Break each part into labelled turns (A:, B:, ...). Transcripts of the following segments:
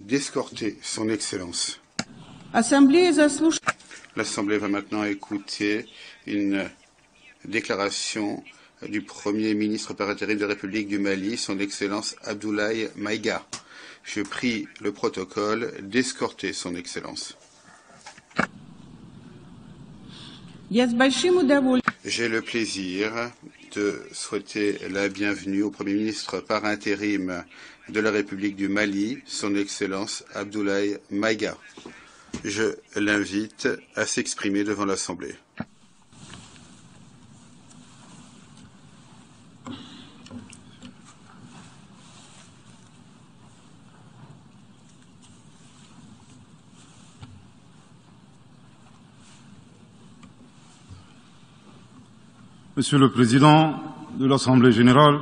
A: d'escorter son Excellence. L'Assemblée va maintenant écouter une déclaration du Premier ministre par intérim de la République du Mali, son Excellence Abdoulaye Maïga. Je prie le protocole d'escorter son Excellence. J'ai le plaisir de souhaiter la bienvenue au Premier ministre par intérim de la République du Mali, son Excellence Abdoulaye Maïga. Je l'invite à s'exprimer devant l'Assemblée.
B: Monsieur le Président de l'Assemblée générale,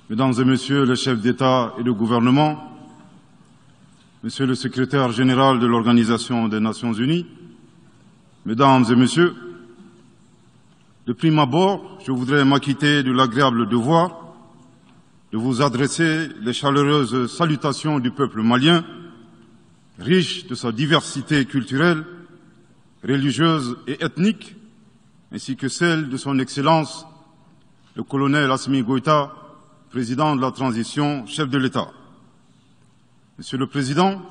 B: Mesdames et Messieurs les chefs d'État et de gouvernement, Monsieur le Secrétaire général de l'Organisation des Nations unies, Mesdames et Messieurs, de prime abord, je voudrais m'acquitter de l'agréable devoir de vous adresser les chaleureuses salutations du peuple malien, riche de sa diversité culturelle, religieuse et ethnique, ainsi que celle de son Excellence, le colonel Assimi Goïta, président de la transition, chef de l'État. Monsieur le Président,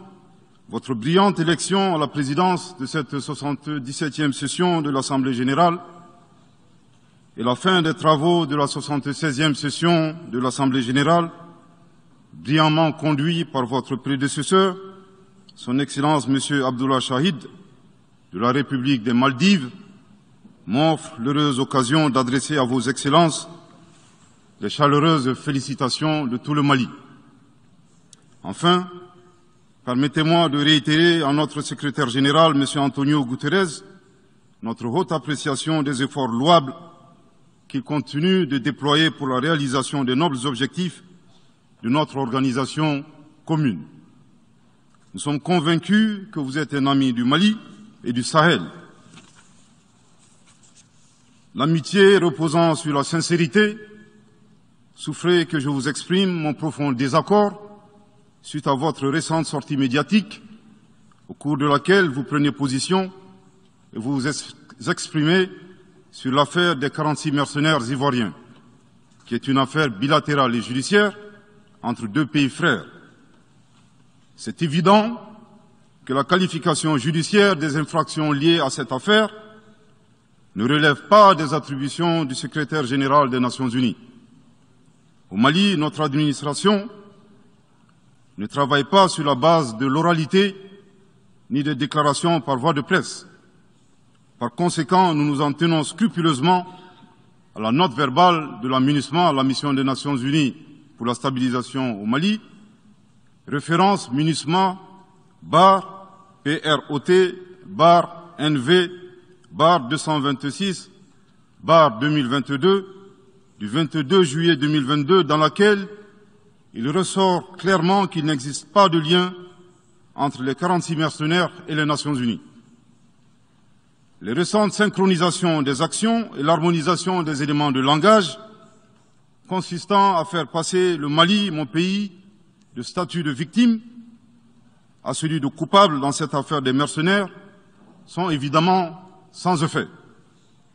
B: votre brillante élection à la présidence de cette 77e session de l'Assemblée générale et la fin des travaux de la 76e session de l'Assemblée générale, brillamment conduit par votre prédécesseur, son Excellence M. Abdullah Shahid, de la République des Maldives, m'offre l'heureuse occasion d'adresser à vos Excellences les chaleureuses félicitations de tout le Mali. Enfin, permettez-moi de réitérer à notre secrétaire général, M. Antonio Guterres, notre haute appréciation des efforts louables qu'il continue de déployer pour la réalisation des nobles objectifs de notre organisation commune. Nous sommes convaincus que vous êtes un ami du Mali et du Sahel. L'amitié reposant sur la sincérité, souffrez que je vous exprime mon profond désaccord suite à votre récente sortie médiatique, au cours de laquelle vous prenez position et vous exprimez sur l'affaire des 46 mercenaires ivoiriens, qui est une affaire bilatérale et judiciaire entre deux pays frères. C'est évident que la qualification judiciaire des infractions liées à cette affaire ne relève pas des attributions du secrétaire général des Nations unies. Au Mali, notre administration ne travaille pas sur la base de l'oralité ni de déclarations par voie de presse. Par conséquent, nous nous en tenons scrupuleusement à la note verbale de la MINUSMA, la mission des Nations unies pour la stabilisation au Mali, référence MINUSMA bar PROT bar NV bar 226 bar 2022 du 22 juillet 2022, dans laquelle il ressort clairement qu'il n'existe pas de lien entre les 46 mercenaires et les Nations unies. Les récentes synchronisations des actions et l'harmonisation des éléments de langage consistant à faire passer le Mali, mon pays, de statut de victime à celui de coupable dans cette affaire des mercenaires sont évidemment sans effet.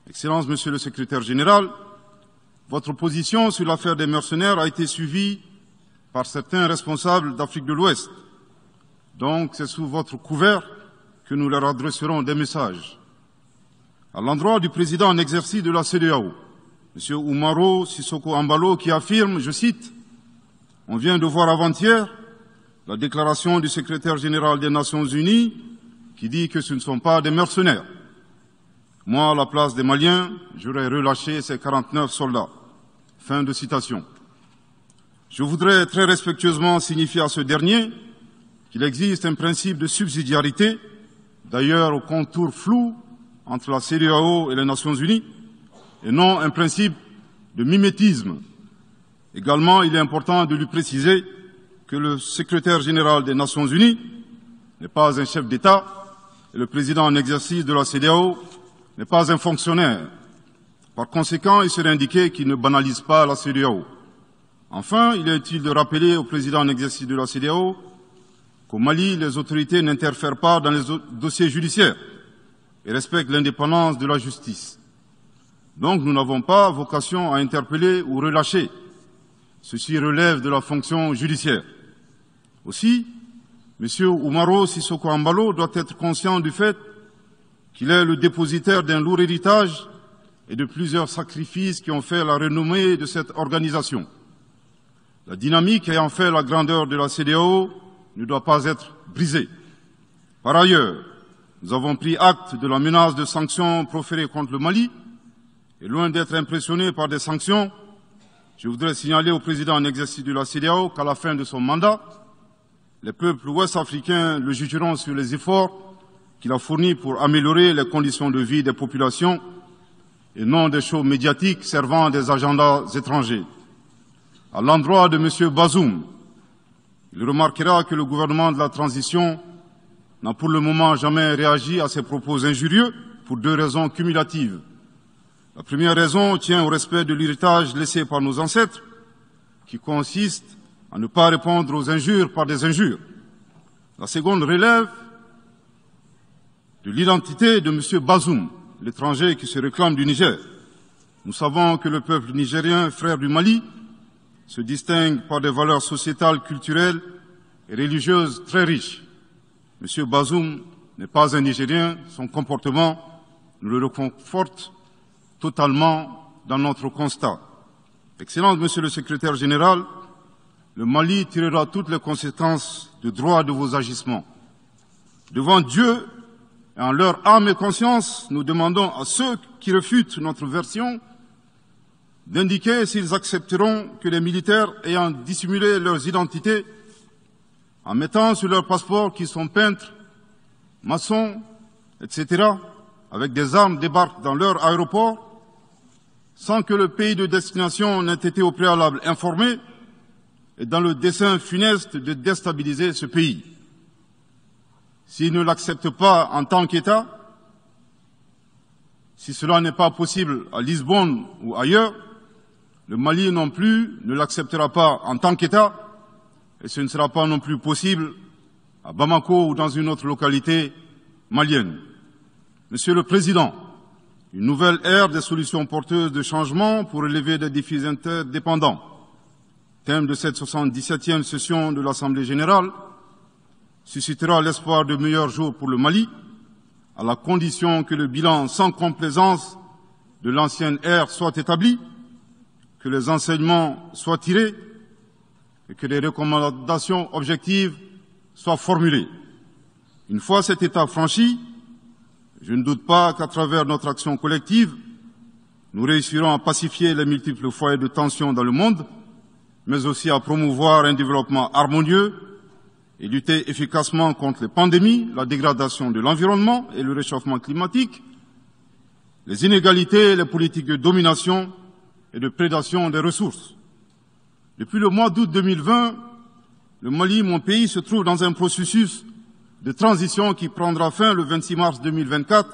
B: Excellence, Monsieur le Secrétaire général, votre position sur l'affaire des mercenaires a été suivie par certains responsables d'Afrique de l'Ouest. Donc, c'est sous votre couvert que nous leur adresserons des messages. À l'endroit du président en exercice de la CEDEAO, M. Oumaro Sissoko Ambalo, qui affirme, je cite, « On vient de voir avant-hier la déclaration du secrétaire général des Nations unies qui dit que ce ne sont pas des mercenaires. Moi, à la place des Maliens, j'aurais relâché ces 49 soldats. » Fin de citation. Je voudrais très respectueusement signifier à ce dernier qu'il existe un principe de subsidiarité, d'ailleurs au contour flou entre la CEDEAO et les Nations unies, et non un principe de mimétisme. Également, il est important de lui préciser que le secrétaire général des Nations unies n'est pas un chef d'État et le président en exercice de la CEDEAO n'est pas un fonctionnaire. Par conséquent, il serait indiqué qu'il ne banalise pas la CEDEAO. Enfin, il est utile de rappeler au président en exercice de la CEDEAO qu'au Mali, les autorités n'interfèrent pas dans les dossiers judiciaires et respectent l'indépendance de la justice. Donc nous n'avons pas vocation à interpeller ou relâcher. Ceci relève de la fonction judiciaire. Aussi, M. Oumaro Sissoko Embalo doit être conscient du fait qu'il est le dépositaire d'un lourd héritage et de plusieurs sacrifices qui ont fait la renommée de cette organisation. La dynamique ayant fait la grandeur de la CEDEAO ne doit pas être brisée. Par ailleurs, nous avons pris acte de la menace de sanctions proférées contre le Mali et loin d'être impressionnés par des sanctions, je voudrais signaler au président en exercice de la CEDEAO qu'à la fin de son mandat, les peuples ouest-africains le jugeront sur les efforts qu'il a fournis pour améliorer les conditions de vie des populations et non des shows médiatiques servant des agendas étrangers. À l'endroit de M. Bazoum, il remarquera que le gouvernement de la transition n'a pour le moment jamais réagi à ces propos injurieux pour deux raisons cumulatives. La première raison tient au respect de l'héritage laissé par nos ancêtres, qui consiste à ne pas répondre aux injures par des injures. La seconde relève de l'identité de M. Bazoum, l'étranger qui se réclame du Niger. Nous savons que le peuple nigérien, frère du Mali, se distingue par des valeurs sociétales, culturelles et religieuses très riches. M. Bazoum n'est pas un Nigérien, son comportement nous le reconforte totalement dans notre constat. Excellence, Monsieur le Secrétaire général, le Mali tirera toutes les conséquences de droit de vos agissements. Devant Dieu et en leur âme et conscience, nous demandons à ceux qui refutent notre version d'indiquer s'ils accepteront que les militaires ayant dissimulé leurs identités en mettant sur leur passeport qu'ils sont peintres, maçons, etc., avec des armes débarquent dans leur aéroport sans que le pays de destination n'ait été au préalable informé et dans le dessein funeste de déstabiliser ce pays. S'ils ne l'acceptent pas en tant qu'État, si cela n'est pas possible à Lisbonne ou ailleurs, le Mali non plus ne l'acceptera pas en tant qu'État et ce ne sera pas non plus possible à Bamako ou dans une autre localité malienne. Monsieur le Président, une nouvelle ère des solutions porteuses de changement pour relever des défis interdépendants. Thème de cette 77e session de l'Assemblée générale suscitera l'espoir de meilleurs jours pour le Mali, à la condition que le bilan sans complaisance de l'ancienne ère soit établi, que les enseignements soient tirés et que les recommandations objectives soient formulées. Une fois cet état franchi, je ne doute pas qu'à travers notre action collective, nous réussirons à pacifier les multiples foyers de tension dans le monde, mais aussi à promouvoir un développement harmonieux et lutter efficacement contre les pandémies, la dégradation de l'environnement et le réchauffement climatique, les inégalités et les politiques de domination et de prédation des ressources. Depuis le mois d'août 2020, le Mali, mon pays, se trouve dans un processus de transition qui prendra fin le 26 mars 2024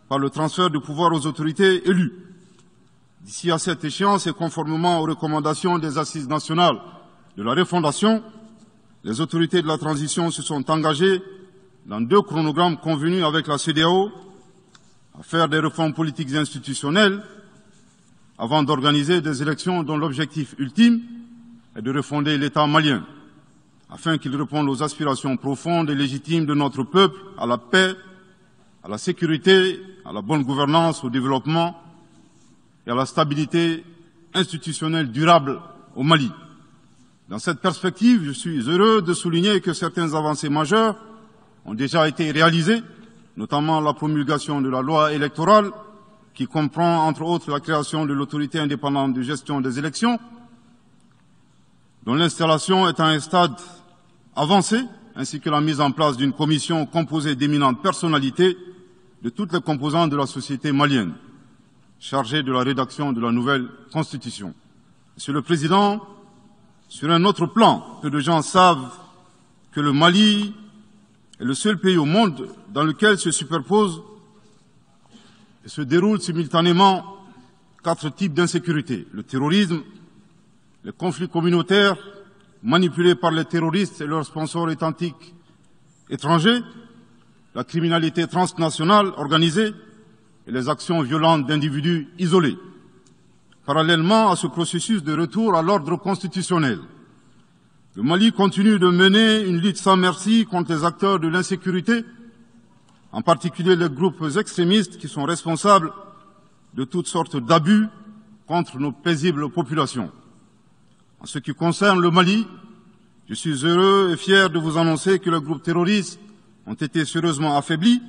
B: par le transfert de pouvoir aux autorités élues. D'ici à cette échéance et conformément aux recommandations des assises nationales de la refondation, les autorités de la transition se sont engagées dans 2 chronogrammes convenus avec la CEDEAO à faire des réformes politiques et institutionnelles avant d'organiser des élections dont l'objectif ultime est de refonder l'État malien, afin qu'il réponde aux aspirations profondes et légitimes de notre peuple à la paix, à la sécurité, à la bonne gouvernance, au développement et à la stabilité institutionnelle durable au Mali. Dans cette perspective, je suis heureux de souligner que certaines avancées majeures ont déjà été réalisées, notamment la promulgation de la loi électorale, qui comprend entre autres la création de l'autorité indépendante de gestion des élections, dont l'installation est à un stade avancé, ainsi que la mise en place d'une commission composée d'éminentes personnalités de toutes les composantes de la société malienne, chargée de la rédaction de la nouvelle Constitution. Monsieur le Président, sur un autre plan, peu de gens savent que le Mali est le seul pays au monde dans lequel se superposent et se déroulent simultanément 4 types d'insécurité: le terrorisme, les conflits communautaires manipulés par les terroristes et leurs sponsors étatiques étrangers, la criminalité transnationale organisée et les actions violentes d'individus isolés. Parallèlement à ce processus de retour à l'ordre constitutionnel, le Mali continue de mener une lutte sans merci contre les acteurs de l'insécurité, en particulier les groupes extrémistes qui sont responsables de toutes sortes d'abus contre nos paisibles populations. En ce qui concerne le Mali, je suis heureux et fier de vous annoncer que les groupes terroristes ont été sérieusement affaiblis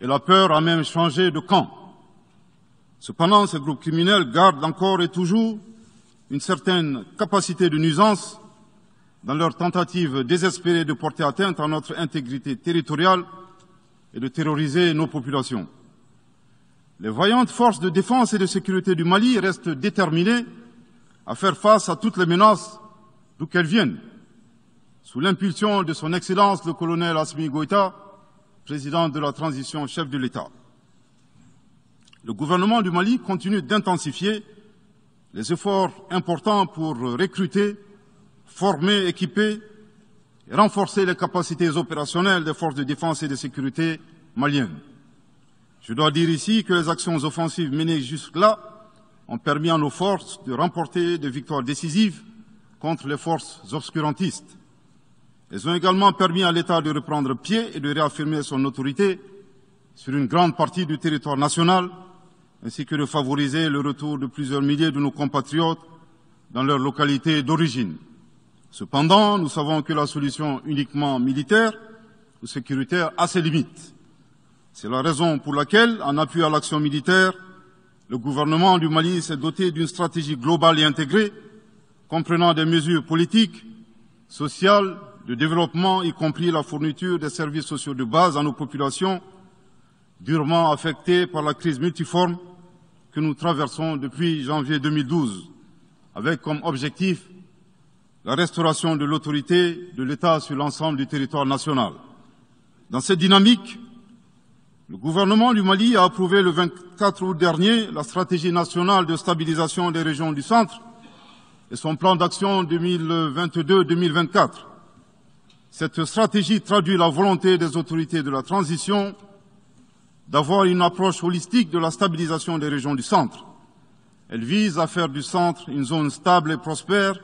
B: et la peur a même changé de camp. Cependant, ces groupes criminels gardent encore et toujours une certaine capacité de nuisance dans leur tentative désespérée de porter atteinte à notre intégrité territoriale et de terroriser nos populations. Les vaillantes forces de défense et de sécurité du Mali restent déterminées à faire face à toutes les menaces d'où qu'elles viennent. Sous l'impulsion de son Excellence le colonel Assimi Goïta, président de la transition, chef de l'État. Le gouvernement du Mali continue d'intensifier les efforts importants pour recruter, former, équiper et renforcer les capacités opérationnelles des forces de défense et de sécurité maliennes. Je dois dire ici que les actions offensives menées jusque-là ont permis à nos forces de remporter des victoires décisives contre les forces obscurantistes. Elles ont également permis à l'État de reprendre pied et de réaffirmer son autorité sur une grande partie du territoire national, ainsi que de favoriser le retour de plusieurs milliers de nos compatriotes dans leur localité d'origine. Cependant, nous savons que la solution uniquement militaire ou sécuritaire a ses limites. C'est la raison pour laquelle, en appui à l'action militaire, le gouvernement du Mali s'est doté d'une stratégie globale et intégrée, comprenant des mesures politiques, sociales, de développement, y compris la fourniture des services sociaux de base à nos populations, durement affectées par la crise multiforme que nous traversons depuis janvier 2012, avec comme objectif la restauration de l'autorité de l'État sur l'ensemble du territoire national. Dans cette dynamique, le gouvernement du Mali a approuvé le 24 août dernier la stratégie nationale de stabilisation des régions du centre et son plan d'action 2022-2024. Cette stratégie traduit la volonté des autorités de la transition d'avoir une approche holistique de la stabilisation des régions du centre. Elle vise à faire du centre une zone stable et prospère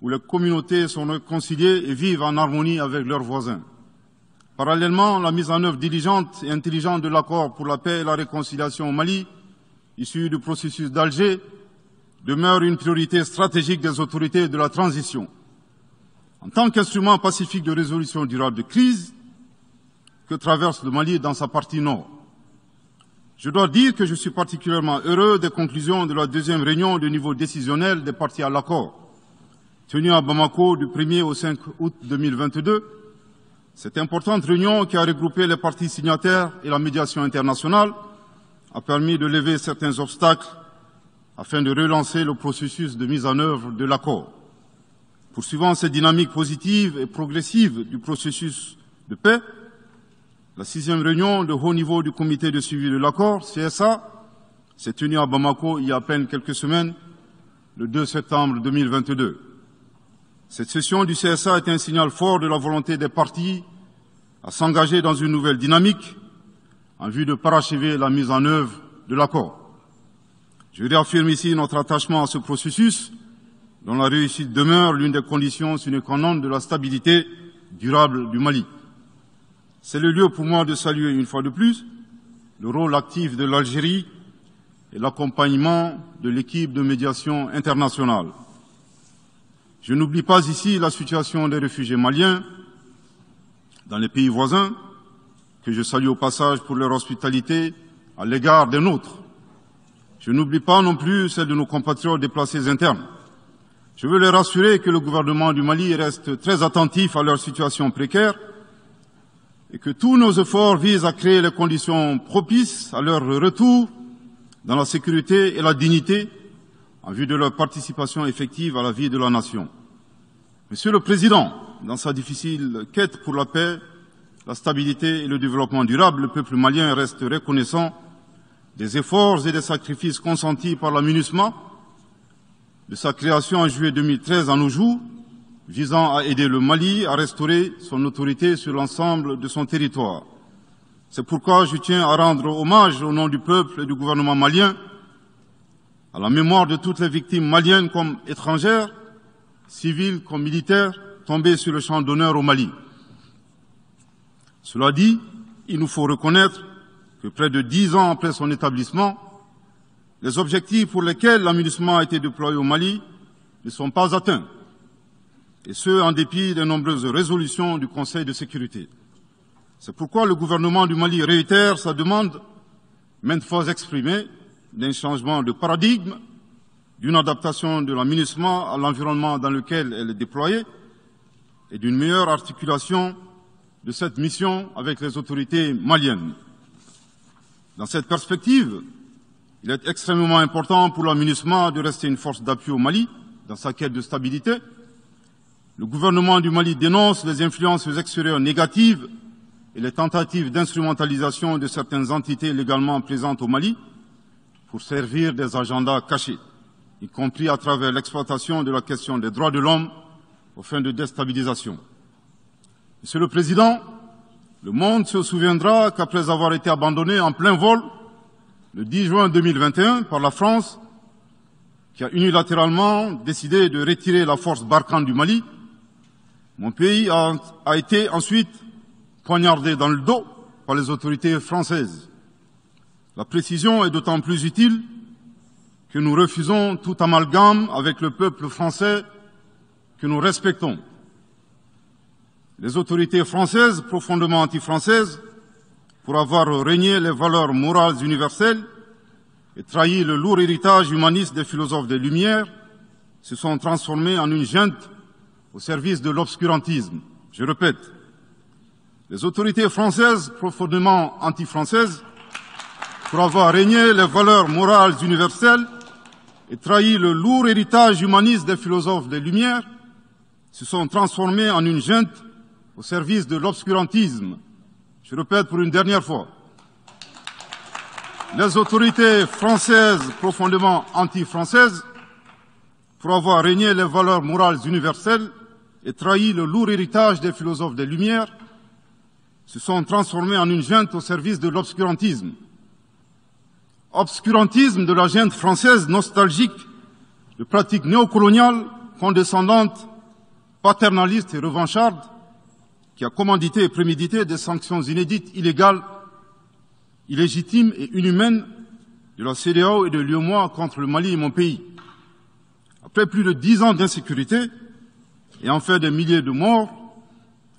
B: où les communautés sont réconciliées et vivent en harmonie avec leurs voisins. Parallèlement, la mise en œuvre diligente et intelligente de l'accord pour la paix et la réconciliation au Mali, issu du processus d'Alger, demeure une priorité stratégique des autorités de la transition. En tant qu'instrument pacifique de résolution durable de crise que traverse le Mali dans sa partie nord. Je dois dire que je suis particulièrement heureux des conclusions de la deuxième réunion de niveau décisionnel des parties à l'accord, tenue à Bamako du 1er au 5 août 2022. Cette importante réunion qui a regroupé les parties signataires et la médiation internationale a permis de lever certains obstacles afin de relancer le processus de mise en œuvre de l'accord. Poursuivant cette dynamique positive et progressive du processus de paix, la 6e réunion de haut niveau du comité de suivi de l'accord, CSA, s'est tenue à Bamako il y a à peine quelques semaines, le 2 septembre 2022. Cette session du CSA est un signal fort de la volonté des parties à s'engager dans une nouvelle dynamique en vue de parachever la mise en œuvre de l'accord. Je réaffirme ici notre attachement à ce processus dont la réussite demeure l'une des conditions sine qua non de la stabilité durable du Mali. C'est le lieu pour moi de saluer une fois de plus le rôle actif de l'Algérie et l'accompagnement de l'équipe de médiation internationale. Je n'oublie pas ici la situation des réfugiés maliens dans les pays voisins, que je salue au passage pour leur hospitalité à l'égard des nôtres. Je n'oublie pas non plus celle de nos compatriotes déplacés internes. Je veux les rassurer que le gouvernement du Mali reste très attentif à leur situation précaire et que tous nos efforts visent à créer les conditions propices à leur retour dans la sécurité et la dignité en vue de leur participation effective à la vie de la nation. Monsieur le Président, dans sa difficile quête pour la paix, la stabilité et le développement durable, le peuple malien reste reconnaissant des efforts et des sacrifices consentis par la MINUSMA, de sa création en juillet 2013 à nos jours, visant à aider le Mali à restaurer son autorité sur l'ensemble de son territoire. C'est pourquoi je tiens à rendre hommage au nom du peuple et du gouvernement malien à la mémoire de toutes les victimes maliennes comme étrangères, civiles comme militaires, tombées sur le champ d'honneur au Mali. Cela dit, il nous faut reconnaître que près de 10 ans après son établissement, les objectifs pour lesquels l'AMINUSMA a été déployé au Mali ne sont pas atteints, et ce, en dépit des nombreuses résolutions du Conseil de sécurité. C'est pourquoi le gouvernement du Mali réitère sa demande, maintes fois exprimée, d'un changement de paradigme, d'une adaptation de l'AMINUSMA à l'environnement dans lequel elle est déployée et d'une meilleure articulation de cette mission avec les autorités maliennes. Dans cette perspective, il est extrêmement important pour l'AMINUSMA de rester une force d'appui au Mali dans sa quête de stabilité. Le gouvernement du Mali dénonce les influences extérieures négatives et les tentatives d'instrumentalisation de certaines entités légalement présentes au Mali pour servir des agendas cachés, y compris à travers l'exploitation de la question des droits de l'homme aux fins de déstabilisation. Monsieur le Président, le monde se souviendra qu'après avoir été abandonné en plein vol le 10 juin 2021 par la France, qui a unilatéralement décidé de retirer la force Barkhane du Mali, mon pays a été ensuite poignardé dans le dos par les autorités françaises. La précision est d'autant plus utile que nous refusons tout amalgame avec le peuple français que nous respectons. Les autorités françaises, profondément anti-françaises, pour avoir régné les valeurs morales universelles et trahi le lourd héritage humaniste des philosophes des Lumières, se sont transformées en une junte au service de l'obscurantisme. Je répète, les autorités françaises, profondément anti-françaises, pour avoir régné les valeurs morales universelles et trahi le lourd héritage humaniste des philosophes des Lumières, se sont transformées en une junte au service de l'obscurantisme. Je répète pour une dernière fois. Les autorités françaises, profondément anti-françaises, pour avoir régné les valeurs morales universelles et trahi le lourd héritage des philosophes des Lumières, se sont transformés en une junte au service de l'obscurantisme. Obscurantisme de la junte française nostalgique de pratiques néocoloniales, condescendantes, paternalistes et revanchardes, qui a commandité et prémédité des sanctions inédites, illégales, illégitimes et inhumaines de la CEDEAO et de l'UEMOA contre le Mali et mon pays. Après plus de 10 ans d'insécurité et en fait des milliers de morts,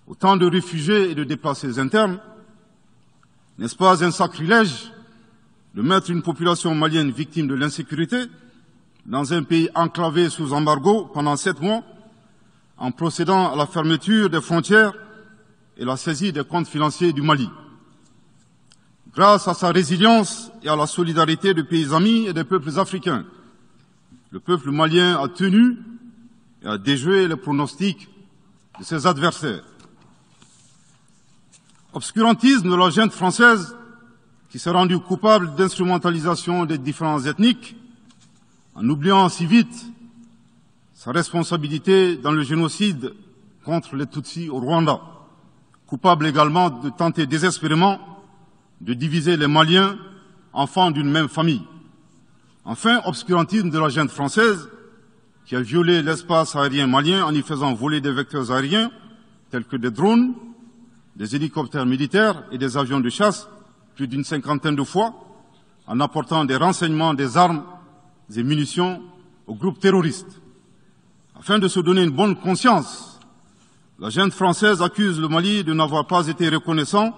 B: autant de réfugiés et de déplacés internes, n'est-ce pas un sacrilège de mettre une population malienne victime de l'insécurité dans un pays enclavé sous embargo pendant 7 mois, en procédant à la fermeture des frontières et la saisie des comptes financiers du Mali. Grâce à sa résilience et à la solidarité de pays amis et des peuples africains, le peuple malien a tenu et a déjoué les pronostics de ses adversaires. Obscurantisme de la junte française qui s'est rendue coupable d'instrumentalisation des différences ethniques, en oubliant si vite sa responsabilité dans le génocide contre les Tutsis au Rwanda, coupable également de tenter désespérément de diviser les Maliens, enfants d'une même famille. Enfin, obscurantisme de la junte française qui a violé l'espace aérien malien en y faisant voler des vecteurs aériens tels que des drones, des hélicoptères militaires et des avions de chasse plus d'une 50aine de fois, en apportant des renseignements, des armes et munitions aux groupes terroristes. Afin de se donner une bonne conscience, la junte française accuse le Mali de n'avoir pas été reconnaissant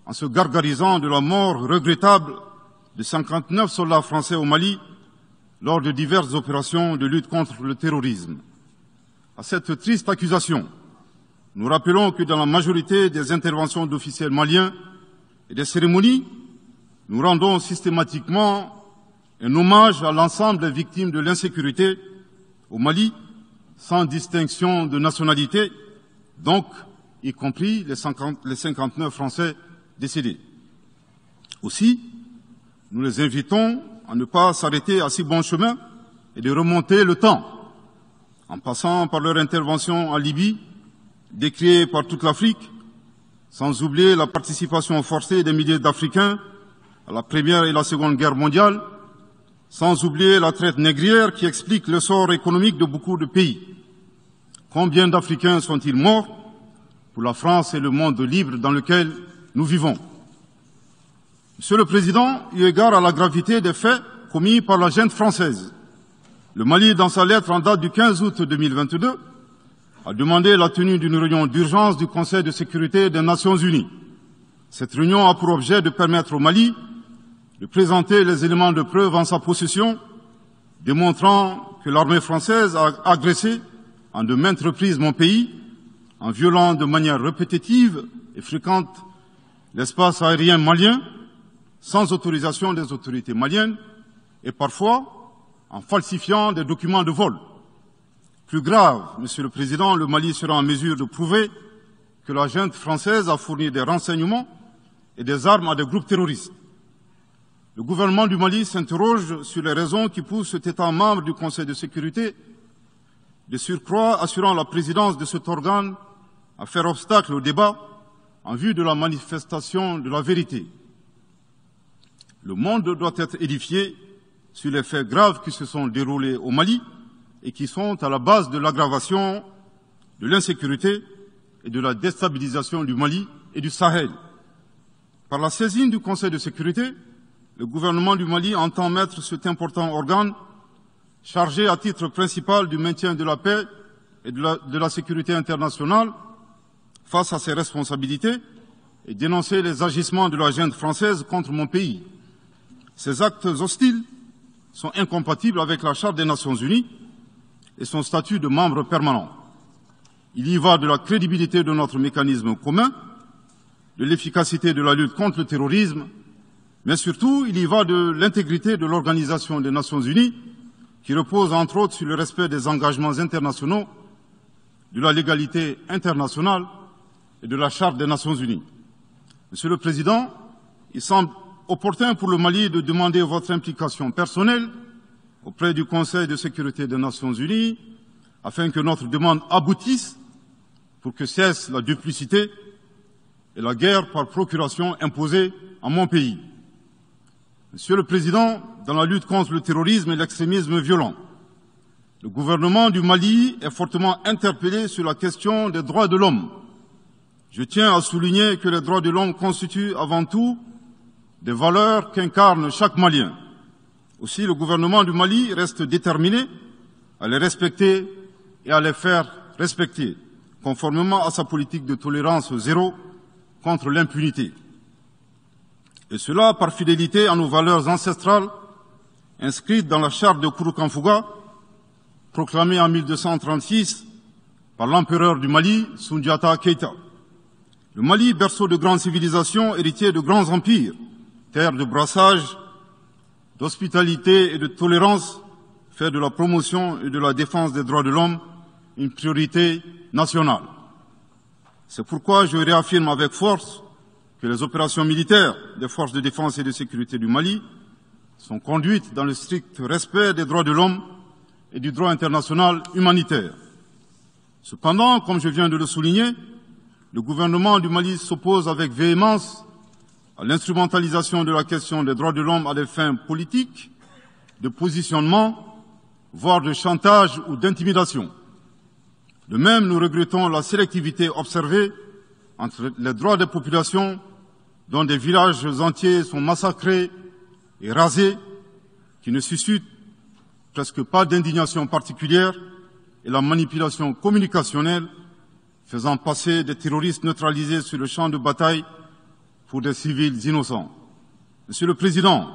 B: en se gargarisant de la mort regrettable de 59 soldats français au Mali lors de diverses opérations de lutte contre le terrorisme. À cette triste accusation, nous rappelons que dans la majorité des interventions d'officiels maliens et des cérémonies, nous rendons systématiquement un hommage à l'ensemble des victimes de l'insécurité au Mali, sans distinction de nationalité, donc y compris les 59 Français décédés. Aussi, nous les invitons à ne pas s'arrêter à si bon chemin et de remonter le temps, en passant par leur intervention en Libye, décriée par toute l'Afrique, sans oublier la participation forcée des milliers d'Africains à la Première et la Seconde Guerre mondiale, sans oublier la traite négrière qui explique le sort économique de beaucoup de pays. Combien d'Africains sont-ils morts pour la France et le monde libre dans lequel nous vivons? Monsieur le Président, eu égard à la gravité des faits commis par la junte française, le Mali, dans sa lettre en date du 15 août 2022, a demandé la tenue d'une réunion d'urgence du Conseil de sécurité des Nations Unies. Cette réunion a pour objet de permettre au Mali de présenter les éléments de preuve en sa possession, démontrant que l'armée française a agressé en de maintes reprises mon pays, en violant de manière répétitive et fréquente l'espace aérien malien, sans autorisation des autorités maliennes, et parfois en falsifiant des documents de vol. Plus grave, Monsieur le Président, le Mali sera en mesure de prouver que la junte française a fourni des renseignements et des armes à des groupes terroristes. Le gouvernement du Mali s'interroge sur les raisons qui poussent cet État membre du Conseil de sécurité, de surcroît assurant la présidence de cet organe, à faire obstacle au débat en vue de la manifestation de la vérité. Le monde doit être édifié sur les faits graves qui se sont déroulés au Mali et qui sont à la base de l'aggravation de l'insécurité et de la déstabilisation du Mali et du Sahel. Par la saisine du Conseil de sécurité, le gouvernement du Mali entend mettre cet important organe chargé à titre principal du maintien de la paix et de la sécurité internationale face à ses responsabilités et dénoncer les agissements de la junte française contre mon pays. Ces actes hostiles sont incompatibles avec la Charte des Nations Unies et son statut de membre permanent. Il y va de la crédibilité de notre mécanisme commun, de l'efficacité de la lutte contre le terrorisme, mais surtout, il y va de l'intégrité de l'Organisation des Nations Unies, qui repose entre autres sur le respect des engagements internationaux, de la légalité internationale et de la Charte des Nations Unies. Monsieur le Président, il semble opportun pour le Mali de demander votre implication personnelle auprès du Conseil de sécurité des Nations Unies afin que notre demande aboutisse pour que cesse la duplicité et la guerre par procuration imposée à mon pays. Monsieur le Président, dans la lutte contre le terrorisme et l'extrémisme violent, le gouvernement du Mali est fortement interpellé sur la question des droits de l'homme. Je tiens à souligner que les droits de l'homme constituent avant tout des valeurs qu'incarne chaque Malien. Aussi, le gouvernement du Mali reste déterminé à les respecter et à les faire respecter, conformément à sa politique de tolérance zéro contre l'impunité. Et cela par fidélité à nos valeurs ancestrales inscrites dans la charte de Kouroukanfouga, proclamée en 1236 par l'empereur du Mali, Soundiata Keïta. Le Mali, berceau de grandes civilisations, héritier de grands empires, terre de brassage, d'hospitalité et de tolérance, fait de la promotion et de la défense des droits de l'homme une priorité nationale. C'est pourquoi je réaffirme avec force que les opérations militaires des forces de défense et de sécurité du Mali sont conduites dans le strict respect des droits de l'homme et du droit international humanitaire. Cependant, comme je viens de le souligner, le gouvernement du Mali s'oppose avec véhémence à l'instrumentalisation de la question des droits de l'homme à des fins politiques, de positionnement, voire de chantage ou d'intimidation. De même, nous regrettons la sélectivité observée entre les droits des populations dont des villages entiers sont massacrés et rasés, qui ne suscitent presque pas d'indignation particulière, et la manipulation communicationnelle faisant passer des terroristes neutralisés sur le champ de bataille pour des civils innocents. Monsieur le Président,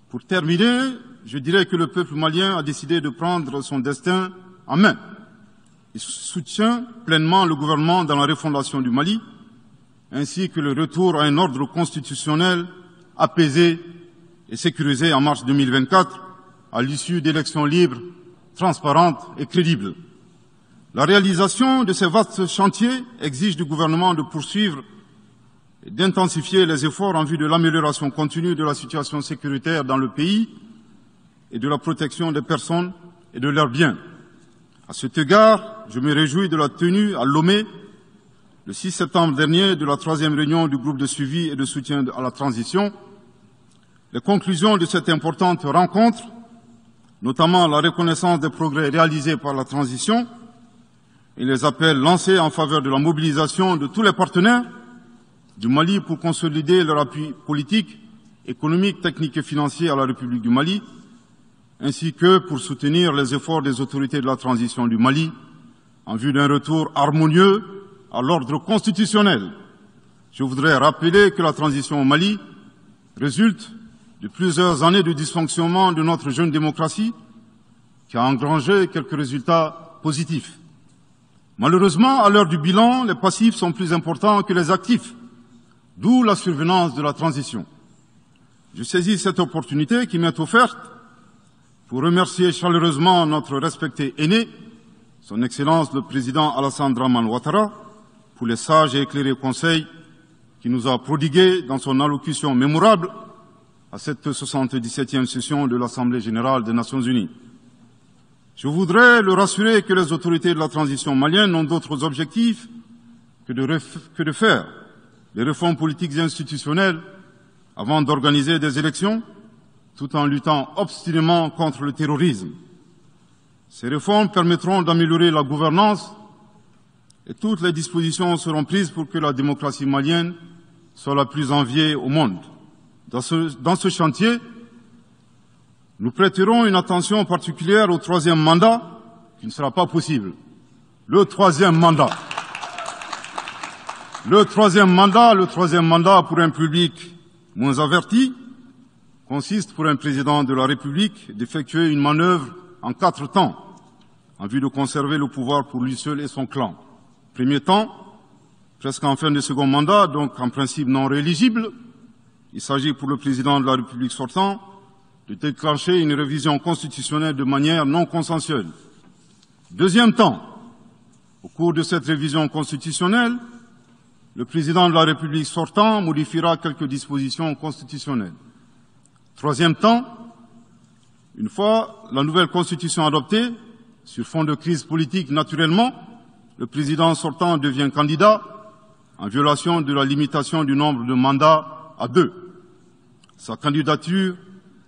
B: pour terminer, je dirais que le peuple malien a décidé de prendre son destin en main. Il soutient pleinement le gouvernement dans la refondation du Mali, ainsi que le retour à un ordre constitutionnel apaisé et sécurisé en mars 2024, à l'issue d'élections libres, transparentes et crédibles. La réalisation de ces vastes chantiers exige du gouvernement de poursuivre et d'intensifier les efforts en vue de l'amélioration continue de la situation sécuritaire dans le pays et de la protection des personnes et de leurs biens. À cet égard, je me réjouis de la tenue à Lomé, le 6 septembre dernier, de la 3e réunion du groupe de suivi et de soutien à la transition. Les conclusions de cette importante rencontre, notamment la reconnaissance des progrès réalisés par la transition et les appels lancés en faveur de la mobilisation de tous les partenaires du Mali pour consolider leur appui politique, économique, technique et financier à la République du Mali, ainsi que pour soutenir les efforts des autorités de la transition du Mali en vue d'un retour harmonieux à l'ordre constitutionnel. Je voudrais rappeler que la transition au Mali résulte de plusieurs années de dysfonctionnement de notre jeune démocratie qui a engrangé quelques résultats positifs. Malheureusement, à l'heure du bilan, les passifs sont plus importants que les actifs, d'où la survenance de la transition. Je saisis cette opportunité qui m'est offerte pour remercier chaleureusement notre respecté aîné, son Excellence le Président Alassane Dramane Ouattara, pour les sages et éclairés conseils qu'il nous a prodigués dans son allocution mémorable à cette 77e session de l'Assemblée générale des Nations unies. Je voudrais le rassurer que les autorités de la transition malienne n'ont d'autres objectifs que de faire des réformes politiques et institutionnelles avant d'organiser des élections, tout en luttant obstinément contre le terrorisme. Ces réformes permettront d'améliorer la gouvernance et toutes les dispositions seront prises pour que la démocratie malienne soit la plus enviée au monde. Dans ce chantier, nous prêterons une attention particulière au 3e mandat, qui ne sera pas possible. Le troisième mandat pour un public moins averti consiste pour un président de la République d'effectuer une manœuvre en 4 temps, en vue de conserver le pouvoir pour lui seul et son clan. Premier temps, presque en fin de second mandat, donc en principe non rééligible, il s'agit pour le président de la République sortant de déclencher une révision constitutionnelle de manière non consensuelle. Deuxième temps, au cours de cette révision constitutionnelle, le président de la République sortant modifiera quelques dispositions constitutionnelles. Troisième temps, une fois la nouvelle constitution adoptée, sur fond de crise politique naturellement, le président sortant devient candidat en violation de la limitation du nombre de mandats à 2. Sa candidature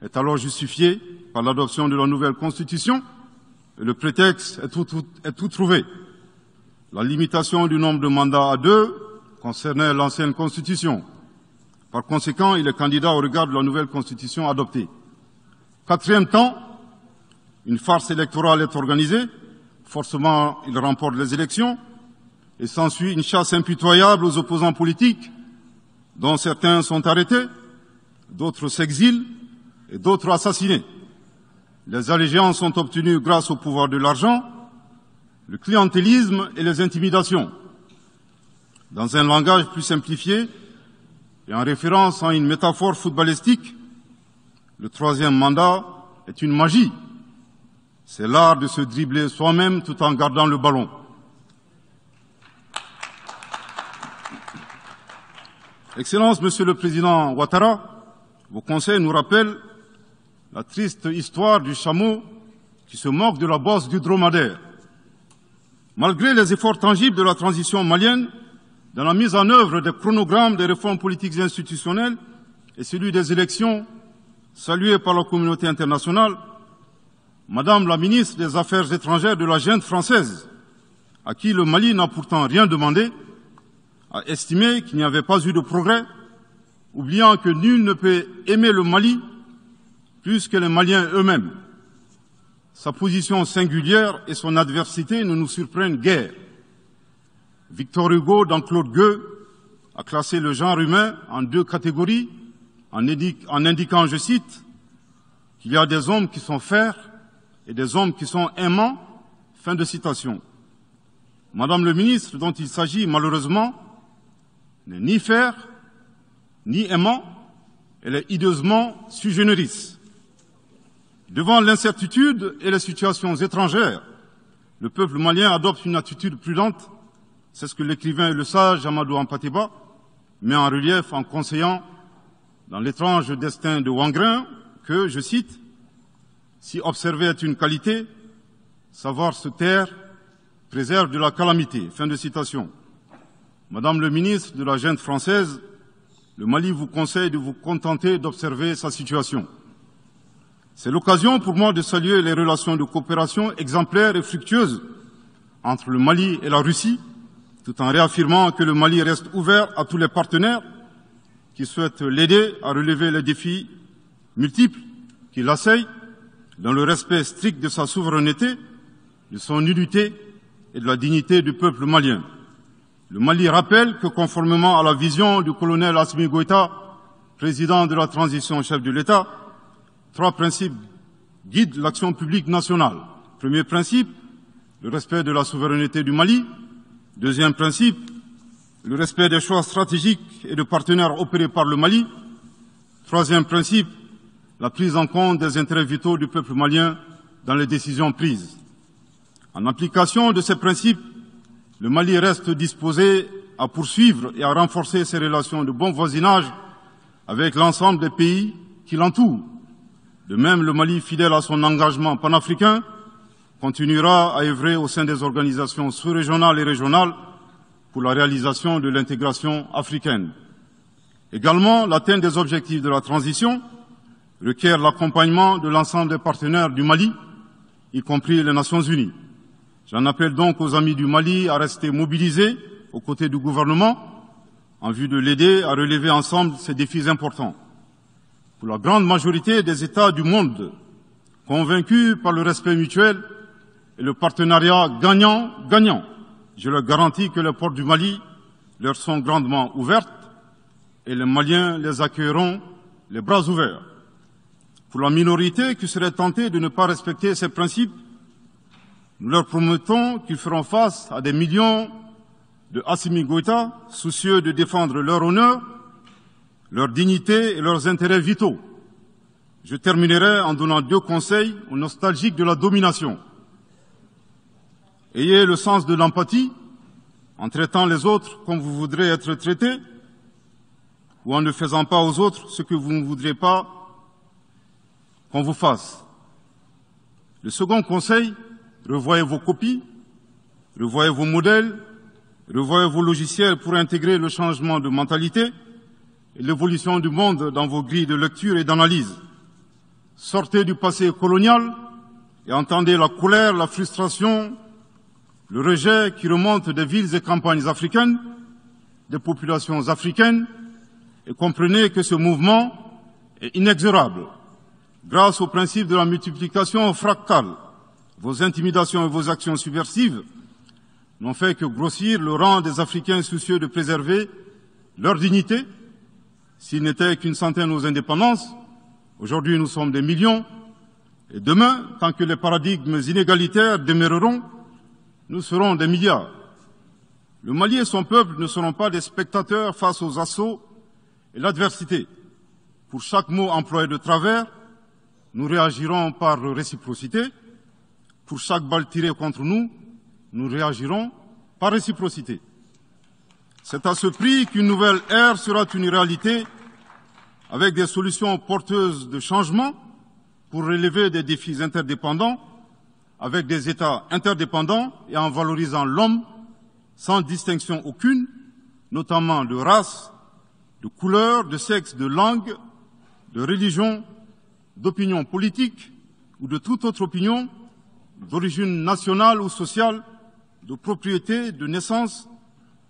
B: est alors justifiée par l'adoption de la nouvelle constitution et le prétexte est tout trouvé. La limitation du nombre de mandats à 2 concernait l'ancienne constitution. Par conséquent, il est candidat au regard de la nouvelle constitution adoptée. Quatrième temps, une farce électorale est organisée. Forcément, il remporte les élections et s'ensuit une chasse impitoyable aux opposants politiques, dont certains sont arrêtés, d'autres s'exilent et d'autres assassinés. Les allégeances sont obtenues grâce au pouvoir de l'argent, le clientélisme et les intimidations. Dans un langage plus simplifié et en référence à une métaphore footballistique, le 3e mandat est une magie. C'est l'art de se dribbler soi-même tout en gardant le ballon. Excellence, Monsieur le Président Ouattara, vos conseils nous rappellent la triste histoire du chameau qui se moque de la bosse du dromadaire. Malgré les efforts tangibles de la transition malienne, dans la mise en œuvre des chronogrammes des réformes politiques et institutionnelles et celui des élections, salués par la communauté internationale, Madame la ministre des Affaires étrangères de la junte française, à qui le Mali n'a pourtant rien demandé, a estimé qu'il n'y avait pas eu de progrès, oubliant que nul ne peut aimer le Mali plus que les Maliens eux-mêmes. Sa position singulière et son adversité ne nous surprennent guère. Victor Hugo, dans Claude Gueux, a classé le genre humain en 2 catégories, en indiquant, je cite, qu'il y a des hommes qui sont fers et des hommes qui sont aimants. Fin de citation. Madame le ministre, dont il s'agit malheureusement, n'est ni fer, ni aimant, elle est hideusement sui generis. Devant l'incertitude et les situations étrangères, le peuple malien adopte une attitude prudente. C'est ce que l'écrivain et le sage Amadou Hampâté-Bâ met en relief en conseillant dans l'étrange destin de Wangrin que, je cite, « Si observer est une qualité, Savoir se taire préserve de la calamité. Fin de citation. Madame le ministre de la Junte française, le Mali vous conseille de vous contenter d'observer sa situation. C'est l'occasion pour moi de saluer les relations de coopération exemplaires et fructueuses entre le Mali et la Russie, tout en réaffirmant que le Mali reste ouvert à tous les partenaires qui souhaitent l'aider à relever les défis multiples qui l'assaillent, dans le respect strict de sa souveraineté, de son unité et de la dignité du peuple malien. Le Mali rappelle que, conformément à la vision du colonel Assimi Goïta, président de la transition chef de l'État, 3 principes guident l'action publique nationale. Premier principe, le respect de la souveraineté du Mali. Deuxième principe, le respect des choix stratégiques et de partenaires opérés par le Mali. Troisième principe, la prise en compte des intérêts vitaux du peuple malien dans les décisions prises. En application de ces principes, le Mali reste disposé à poursuivre et à renforcer ses relations de bon voisinage avec l'ensemble des pays qui l'entourent. De même, le Mali, fidèle à son engagement panafricain, continuera à œuvrer au sein des organisations sous-régionales et régionales pour la réalisation de l'intégration africaine. Également, l'atteinte des objectifs de la transition requiert l'accompagnement de l'ensemble des partenaires du Mali, y compris les Nations Unies. J'en appelle donc aux amis du Mali à rester mobilisés aux côtés du gouvernement en vue de l'aider à relever ensemble ces défis importants. Pour la grande majorité des États du monde, convaincus par le respect mutuel et le partenariat gagnant-gagnant, je leur garantis que les portes du Mali leur sont grandement ouvertes et les Maliens les accueilleront les bras ouverts. Pour la minorité qui serait tentée de ne pas respecter ces principes, nous leur promettons qu'ils feront face à des millions de Assimi Goïta, soucieux de défendre leur honneur, leur dignité et leurs intérêts vitaux. Je terminerai en donnant 2 conseils aux nostalgiques de la domination. Ayez le sens de l'empathie en traitant les autres comme vous voudrez être traités ou en ne faisant pas aux autres ce que vous ne voudrez pas qu'on vous fasse. Le second conseil, revoyez vos copies, revoyez vos modèles, revoyez vos logiciels pour intégrer le changement de mentalité et l'évolution du monde dans vos grilles de lecture et d'analyse. Sortez du passé colonial et entendez la colère, la frustration, le rejet qui remonte des villes et campagnes africaines, des populations africaines, et comprenez que ce mouvement est inexorable. Grâce au principe de la multiplication fractale, vos intimidations et vos actions subversives n'ont fait que grossir le rang des Africains soucieux de préserver leur dignité. S'ils n'étaient qu'une centaine aux indépendances, aujourd'hui nous sommes des millions, et demain, tant que les paradigmes inégalitaires demeureront, nous serons des milliards. Le Mali et son peuple ne seront pas des spectateurs face aux assauts et l'adversité. Pour chaque mot employé de travers, nous réagirons par réciprocité. Pour chaque balle tirée contre nous, nous réagirons par réciprocité. C'est à ce prix qu'une nouvelle ère sera une réalité avec des solutions porteuses de changement pour relever des défis interdépendants avec des États interdépendants et en valorisant l'homme sans distinction aucune, notamment de race, de couleur, de sexe, de langue, de religion, d'opinion politique ou de toute autre opinion, d'origine nationale ou sociale, de propriété, de naissance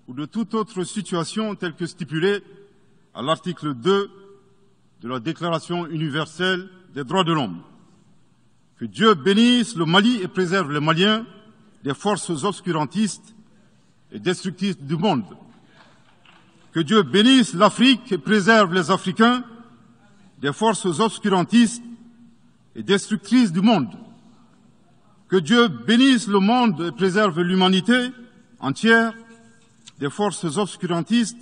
B: ou de toute autre situation telle que stipulée à l'article 2 de la Déclaration universelle des droits de l'homme. Que Dieu bénisse le Mali et préserve les Maliens des forces obscurantistes et destructrices du monde. Que Dieu bénisse l'Afrique et préserve les Africains des forces obscurantistes et destructrices du monde. Que Dieu bénisse le monde et préserve l'humanité entière des forces obscurantistes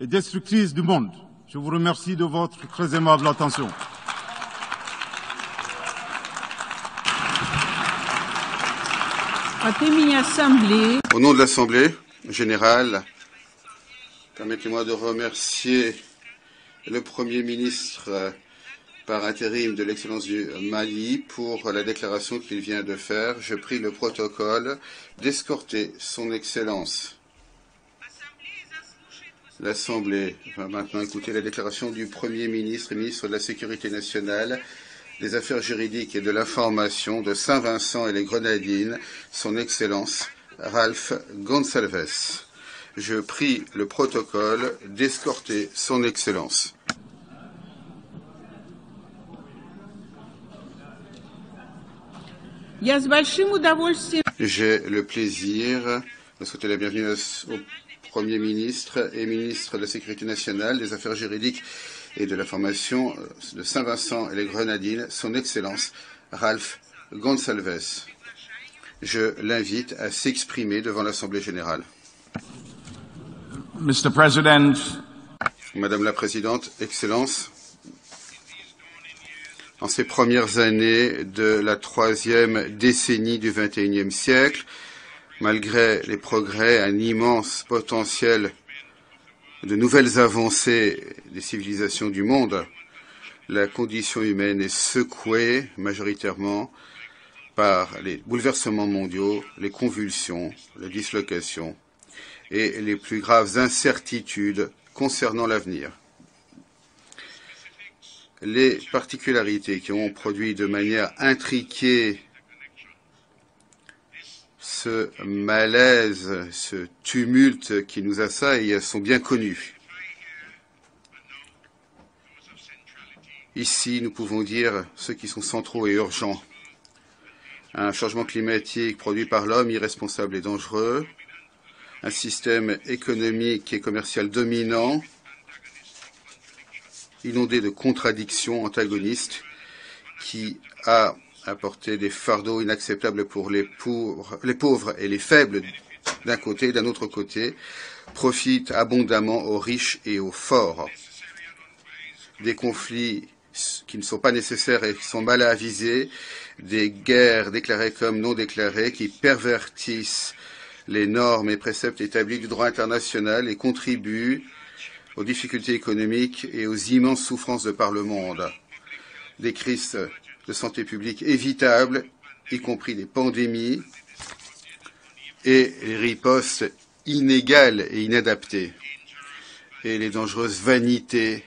B: et destructrices du monde. Je vous remercie de votre très aimable attention.
A: Au nom de l'Assemblée générale, permettez-moi de remercier le Premier ministre par intérim de l'Excellence du Mali pour la déclaration qu'il vient de faire. Je prie le protocole d'escorter son Excellence. L'Assemblée va maintenant écouter la déclaration du Premier ministre et ministre de la Sécurité nationale, des Affaires juridiques et de l'Information de Saint-Vincent et les Grenadines, son Excellence Ralph Gonsalves. Je prie le protocole d'escorter son Excellence. J'ai le plaisir de souhaiter la bienvenue au Premier ministre et ministre de la Sécurité nationale, des Affaires juridiques et de l'Information de Saint-Vincent et les Grenadines, son Excellence Ralph Gonsalves. Je l'invite à s'exprimer devant l'Assemblée générale.
C: Mr. President,
A: Madame la Présidente, Excellence, en ces premières années de la troisième décennie du XXIe siècle, malgré les progrès, un immense potentiel de nouvelles avancées des civilisations du monde, la condition humaine est secouée majoritairement par les bouleversements mondiaux, les convulsions, la dislocation et les plus graves incertitudes concernant l'avenir. Les particularités qui ont produit de manière intriquée ce malaise, ce tumulte qui nous assaille sont bien connus. Ici, nous pouvons dire ceux qui sont centraux et urgents. Un changement climatique produit par l'homme irresponsable et dangereux, un système économique et commercial dominant, inondé de contradictions antagonistes, qui a apporté des fardeaux inacceptables pour les pauvres et les faibles d'un côté, et d'un autre côté, profite abondamment aux riches et aux forts. Des conflits qui ne sont pas nécessaires et qui sont mal avisés, des guerres déclarées comme non déclarées qui pervertissent les normes et préceptes établis du droit international et contribuent aux difficultés économiques et aux immenses souffrances de par le monde. Des crises de santé publique évitables, y compris des pandémies, et les ripostes inégales et inadaptées, et les dangereuses vanités,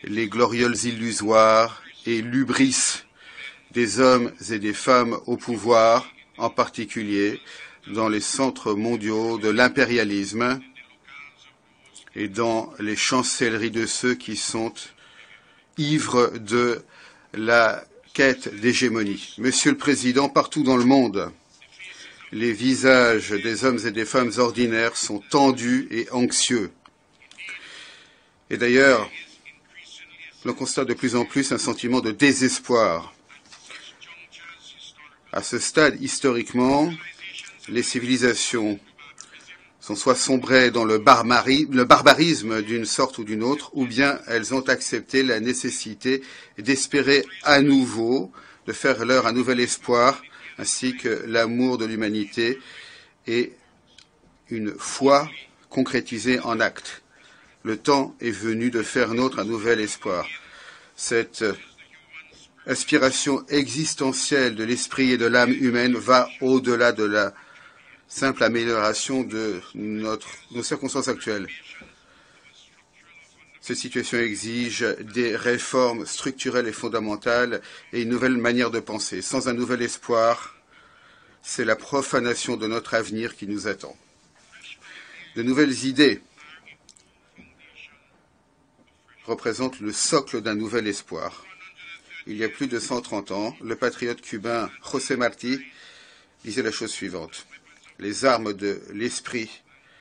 A: les glorioles illusoires et l'hubris des hommes et des femmes au pouvoir, en particulier dans les centres mondiaux de l'impérialisme et dans les chancelleries de ceux qui sont ivres de la quête d'hégémonie. Monsieur le Président, partout dans le monde, les visages des hommes et des femmes ordinaires sont tendus et anxieux. Et d'ailleurs, l'on constate de plus en plus un sentiment de désespoir. À ce stade, historiquement, les civilisations sont soit sombrées dans le barbarisme d'une sorte ou d'une autre, ou bien elles ont accepté la nécessité d'espérer à nouveau, de faire leur un nouvel espoir, ainsi que l'amour de l'humanité et une foi concrétisée en actes. Le temps est venu de faire nôtre un nouvel espoir. Cette aspiration existentielle de l'esprit et de l'âme humaine va au-delà de la simple amélioration de nos circonstances actuelles. Cette situation exige des réformes structurelles et fondamentales et une nouvelle manière de penser. Sans un nouvel espoir, c'est la profanation de notre avenir qui nous attend. De nouvelles idées représentent le socle d'un nouvel espoir. Il y a plus de 130 ans, le patriote cubain José Martí disait la chose suivante. Les armes de l'esprit